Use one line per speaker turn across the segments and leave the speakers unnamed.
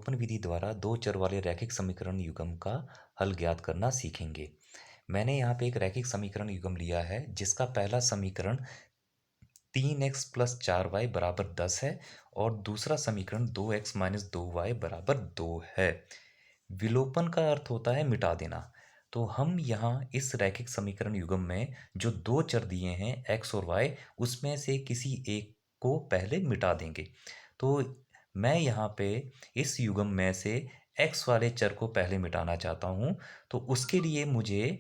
विलोपन विधि द्वारा दो चर वाले रैखिक समीकरण युग्म का हल ज्ञात करना सीखेंगे। मैंने यहाँ पे एक रैखिक समीकरण युग्म लिया है जिसका पहला समीकरण 3x प्लस 4y बराबर 10 है और दूसरा समीकरण 2x माइनस 2y बराबर 2 है। विलोपन का अर्थ होता है मिटा देना। तो हम यहाँ इस रैखिक समीकरण युग्म में जो दो चर दिए हैं x और y, उसमें से किसी एक को पहले मिटा देंगे। तो मैं यहाँ पे इस युग्म में से x वाले चर को पहले मिटाना चाहता हूँ। तो उसके लिए मुझे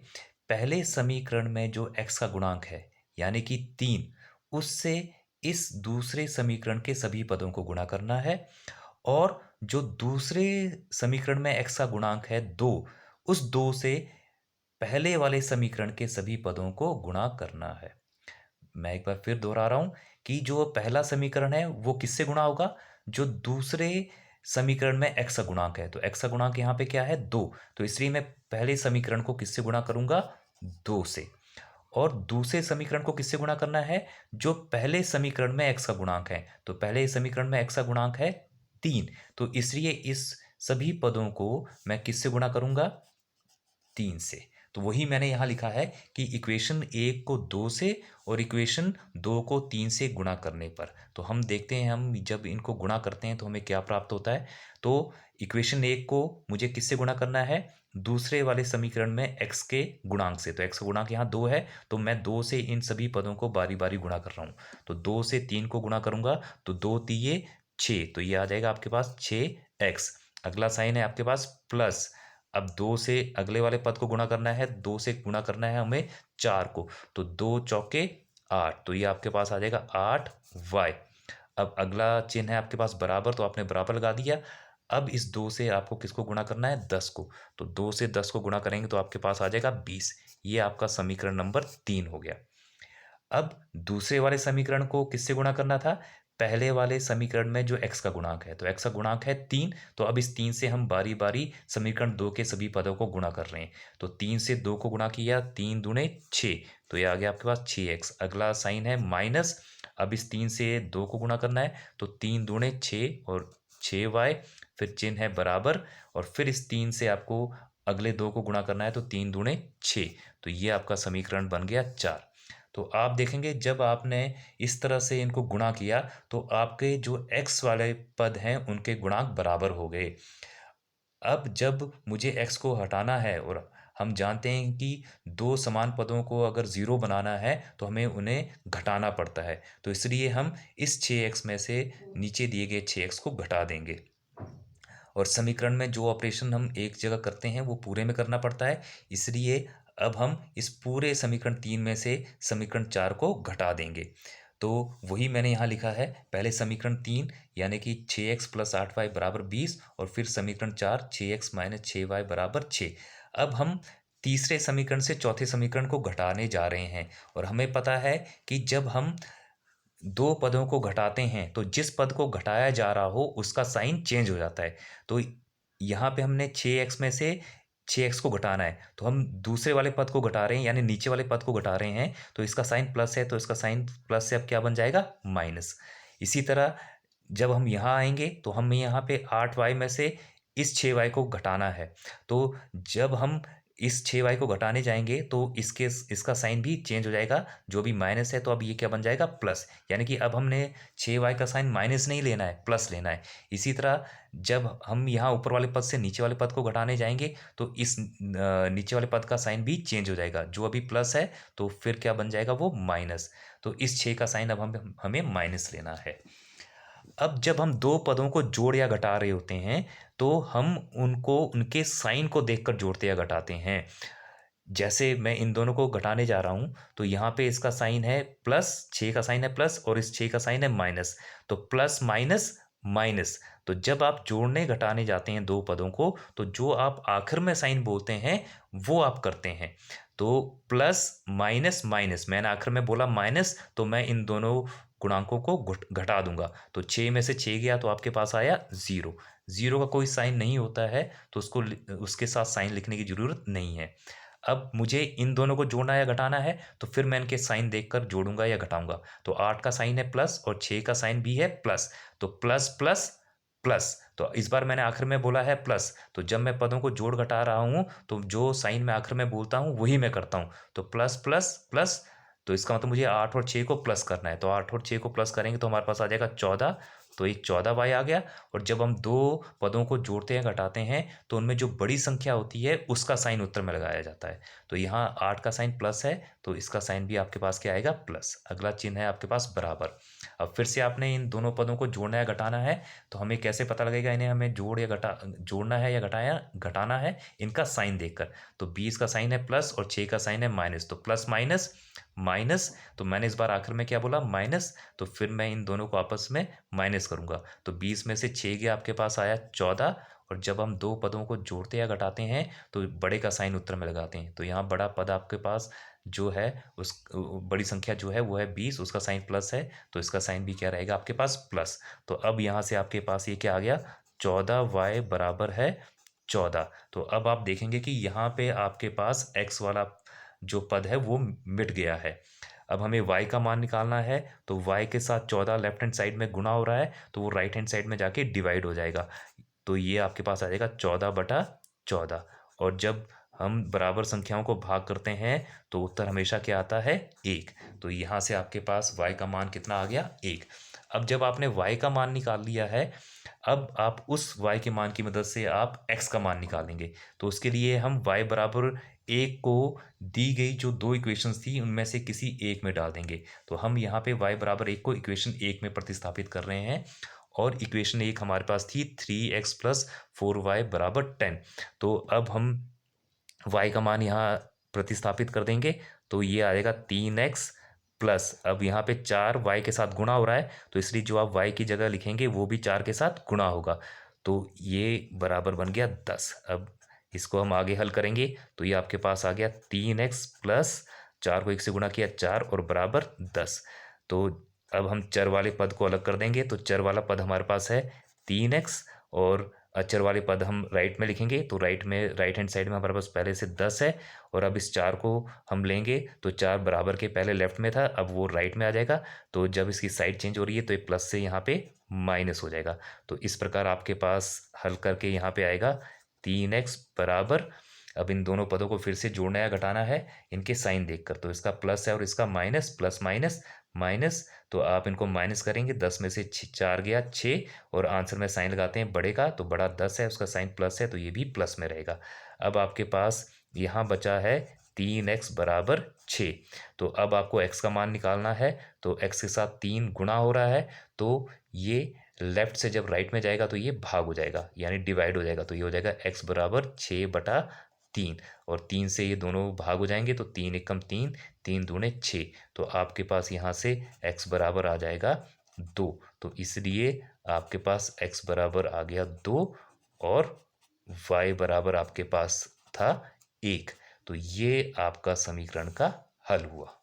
पहले समीकरण में जो x का गुणांक है यानी कि 3, उससे इस दूसरे समीकरण के सभी पदों को गुणा करना है और जो दूसरे समीकरण में x का गुणांक है 2, उस 2 से पहले वाले समीकरण के सभी पदों को गुणा करना है। मैं एक बार फिर दोहरा रहा हूं कि जो पहला समीकरण है वो किससे गुणा होगा, जो दूसरे समीकरण में x का गुणांक है। तो x का गुणांक यहाँ पे क्या है 2, तो इसलिए मैं पहले समीकरण को किससे गुणा करूंगा 2 से। और दूसरे समीकरण को किससे गुणा करना है, जो पहले समीकरण में x का गुणांक है। तो पहले समीकरण में x का गुणांक है 3, तो इसलिए इस सभी पदों को मैं किससे गुणा करूंगा 3 से। तो वही मैंने यहाँ लिखा है कि इक्वेशन 1 को 2 से और इक्वेशन 2 को 3 से गुणा करने पर। तो हम देखते हैं हम जब इनको गुणा करते हैं तो हमें क्या प्राप्त होता है। तो इक्वेशन 1 को मुझे किससे गुणा करना है, दूसरे वाले समीकरण में x के गुणांक से। तो x का गुणांक यहाँ 2 है, तो मैं 2 से इन सभी पदों को बारी बारी गुणा कर रहा हूँ। तो 2 से 3 को गुणा करूंगा तो 2 तिये 6, तो ये आ जाएगा आपके पास 6x। अगला साइन है आपके पास प्लस। अब 2 से अगले वाले पद को गुणा करना है, 2 से गुणा करना है हमें 4 को, तो 2 चौके 8, तो ये आपके पास आ जाएगा 8y। अब अगला चिन्ह है आपके पास बराबर, तो आपने बराबर लगा दिया। अब इस 2 से आपको किसको गुणा करना है 10 को, तो 2 से 10 को गुणा करेंगे तो आपके पास आ जाएगा 20। ये आपका समीकरण नंबर 3 हो गया। अब दूसरे वाले समीकरण को किससे गुणा करना था, पहले वाले समीकरण में जो x का गुणांक है। तो x का गुणांक है 3, तो अब इस 3 से हम बारी बारी समीकरण 2 के सभी पदों को गुणा कर रहे हैं। तो 3 से 2 को गुणा किया, 3 दूने 6, तो ये आ गया आपके पास 6x। अगला साइन है माइनस। अब इस 3 से 2 को गुणा करना है, तो 3 दूने 6 और 6y, फिर चिन्ह है बराबर, और फिर इस 3 से आपको अगले 2 को गुणा करना है, तो 3 दूने 6, तो ये आपका समीकरण बन गया 4। तो आप देखेंगे जब आपने इस तरह से इनको गुणा किया तो आपके जो x वाले पद हैं उनके गुणांक बराबर हो गए। अब जब मुझे x को हटाना है, और हम जानते हैं कि दो समान पदों को अगर ज़ीरो बनाना है तो हमें उन्हें घटाना पड़ता है, तो इसलिए हम इस 6x में से नीचे दिए गए 6x को घटा देंगे। और समीकरण में जो ऑपरेशन हम एक जगह करते हैं वो पूरे में करना पड़ता है, इसलिए अब हम इस पूरे समीकरण 3 में से समीकरण 4 को घटा देंगे। तो वही मैंने यहाँ लिखा है, पहले समीकरण 3 यानी कि 6x प्लस 8y बराबर 20, और फिर समीकरण 4 6x माइनस 6y बराबर 6। अब हम तीसरे समीकरण से चौथे समीकरण को घटाने जा रहे हैं, और हमें पता है कि जब हम दो पदों को घटाते हैं तो जिस पद को घटाया जा रहा हो उसका साइन चेंज हो जाता है। तो यहाँ पे हमने 6x में से 6x को घटाना है, तो हम दूसरे वाले पद को घटा रहे हैं यानी नीचे वाले पद को घटा रहे हैं, तो इसका साइन प्लस है, तो इसका साइन प्लस से अब क्या बन जाएगा माइनस। इसी तरह जब हम यहाँ आएंगे तो हमें यहाँ पे 8y में से इस 6y को घटाना है, तो जब हम इस 6y को घटाने जाएंगे तो इसका साइन भी चेंज हो जाएगा, जो भी माइनस है तो अब ये क्या बन जाएगा प्लस, यानी कि अब हमने 6y का साइन माइनस नहीं लेना है, प्लस लेना है। इसी तरह जब हम यहाँ ऊपर वाले पद से नीचे वाले पद को घटाने जाएंगे तो इस नीचे वाले पद का साइन भी चेंज हो जाएगा, जो अभी प्लस है तो फिर क्या बन जाएगा वो माइनस। तो इस 6 का साइन अब हमें माइनस लेना है। अब जब हम दो पदों को जोड़ या घटा रहे होते हैं तो हम उनको उनके साइन को देखकर जोड़ते या घटाते हैं। जैसे मैं इन दोनों को घटाने जा रहा हूं तो यहाँ पे इसका साइन है प्लस, 6 का साइन है प्लस और इस 6 का साइन है माइनस, तो प्लस माइनस माइनस। तो जब आप जोड़ने घटाने जाते हैं दो पदों को तो जो आप आखिर में साइन बोलते हैं वो आप करते हैं। तो प्लस माइनस माइनस, मैंने आखिर में बोला माइनस, तो मैं इन दोनों गुणांकों को घटा दूंगा, तो 6 में से 6 गया तो आपके पास आया 0। जीरो का कोई साइन नहीं होता है तो उसके साथ साइन लिखने की जरूरत नहीं है। अब मुझे इन दोनों को जोड़ना या घटाना है तो फिर मैं इनके साइन देखकर जोड़ूंगा या घटाऊंगा। तो 8 का साइन है प्लस और 6 का साइन भी है प्लस, तो प्लस प्लस प्लस, तो इस बार मैंने आखिर में बोला है प्लस, तो जब मैं पदों को जोड़ घटा रहा हूँ तो जो साइन मैं आखिर में बोलता हूँ वही मैं करता हूँ। तो प्लस प्लस प्लस, तो इसका मतलब मुझे 8 और 6 को प्लस करना है। तो 8 और 6 को प्लस करेंगे तो हमारे पास आ जाएगा 14। तो एक 14y आ गया। और जब हम दो पदों को जोड़ते हैं घटाते हैं तो उनमें जो बड़ी संख्या होती है उसका साइन उत्तर में लगाया जाता है। तो यहाँ 8 का साइन प्लस है तो इसका साइन भी आपके पास क्या आएगा, प्लस। अगला चिन्ह है आपके पास बराबर। अब फिर से आपने इन दोनों पदों को जोड़ना या घटाना है, तो हमें कैसे पता लगेगा इन्हें हमें जोड़ना है या घटाना है, इनका साइन देखकर। तो 20 का साइन है प्लस और 6 का साइन है माइनस, तो प्लस माइनस माइनस, तो मैंने इस बार आखिर में क्या बोला, माइनस। तो फिर मैं इन दोनों को आपस में माइनस करूंगा। तो 20 में से 6 गया, आपके पास आया 14। और जब हम दो पदों को जोड़ते या घटाते हैं तो बड़े का साइन उत्तर में लगाते हैं। तो यहाँ बड़ा पद आपके पास जो है, उस बड़ी संख्या जो है वो है 20, उसका साइन प्लस है, तो इसका साइन भी क्या रहेगा आपके पास, प्लस। तो अब यहाँ से आपके पास ये क्या आ गया, 14y बराबर है 14। तो अब आप देखेंगे कि यहाँ पे आपके पास x वाला जो पद है वो मिट गया है। अब हमें y का मान निकालना है, तो y के साथ 14 लेफ्ट हैंड साइड में गुणा हो रहा है तो वो राइट हैंड साइड में जाके डिवाइड हो जाएगा। तो ये आपके पास आ जाएगा 14/14। और जब हम बराबर संख्याओं को भाग करते हैं तो उत्तर हमेशा क्या आता है, 1। तो यहाँ से आपके पास y का मान कितना आ गया, 1। अब जब आपने y का मान निकाल लिया है, अब आप उस y के मान की मदद से आप x का मान निकालेंगे। तो उसके लिए हम y बराबर 1 को दी गई जो दो इक्वेशंस थी उनमें से किसी एक में डाल देंगे। तो हम यहाँ पे y बराबर 1 को इक्वेशन 1 में प्रतिस्थापित कर रहे हैं। और इक्वेशन 1 हमारे पास थी 3x प्लस 4y बराबर 10। तो अब हम y का मान यहाँ प्रतिस्थापित कर देंगे तो ये आएगा 3x प्लस, अब यहाँ पे 4 y के साथ गुणा हो रहा है तो इसलिए जो आप y की जगह लिखेंगे वो भी 4 के साथ गुणा होगा। तो ये बराबर बन गया 10। अब इसको हम आगे हल करेंगे तो ये आपके पास आ गया 3x प्लस 4 को 1 से गुणा किया 4 और बराबर 10। तो अब हम चर वाले पद को अलग कर देंगे। तो चर वाला पद हमारे पास है 3x, और अचर वाले पद हम राइट में लिखेंगे। तो राइट हैंड साइड में हमारे पास पहले से 10 है, और अब इस 4 को हम लेंगे तो 4 बराबर के पहले लेफ्ट में था, अब वो राइट में आ जाएगा। तो जब इसकी साइड चेंज हो रही है तो ये प्लस से यहाँ पे माइनस हो जाएगा। तो इस प्रकार आपके पास हल करके यहाँ पे आएगा 3x बराबर, अब इन दोनों पदों को फिर से जोड़ना या घटाना है इनके साइन देखकर। तो इसका प्लस है और इसका माइनस, प्लस माइनस माइनस, तो आप इनको माइनस करेंगे। 10 में से 4 गया 6, और आंसर में साइन लगाते हैं बड़े का, तो बड़ा 10 है, उसका साइन प्लस है तो ये भी प्लस में रहेगा। अब आपके पास यहाँ बचा है 3x बराबर 6। तो अब आपको x का मान निकालना है। तो x के साथ 3 गुणा हो रहा है तो ये लेफ्ट से जब राइट में जाएगा तो ये भाग हो जाएगा यानी डिवाइड हो जाएगा। तो ये हो जाएगा x बराबर 6/3, और 3 से ये दोनों भाग हो जाएंगे तो 3 एकम 3, 3 दूने 6। तो आपके पास यहाँ से x बराबर आ जाएगा 2। तो इसलिए आपके पास x बराबर आ गया 2, और y बराबर आपके पास था 1। तो ये आपका समीकरण का हल हुआ।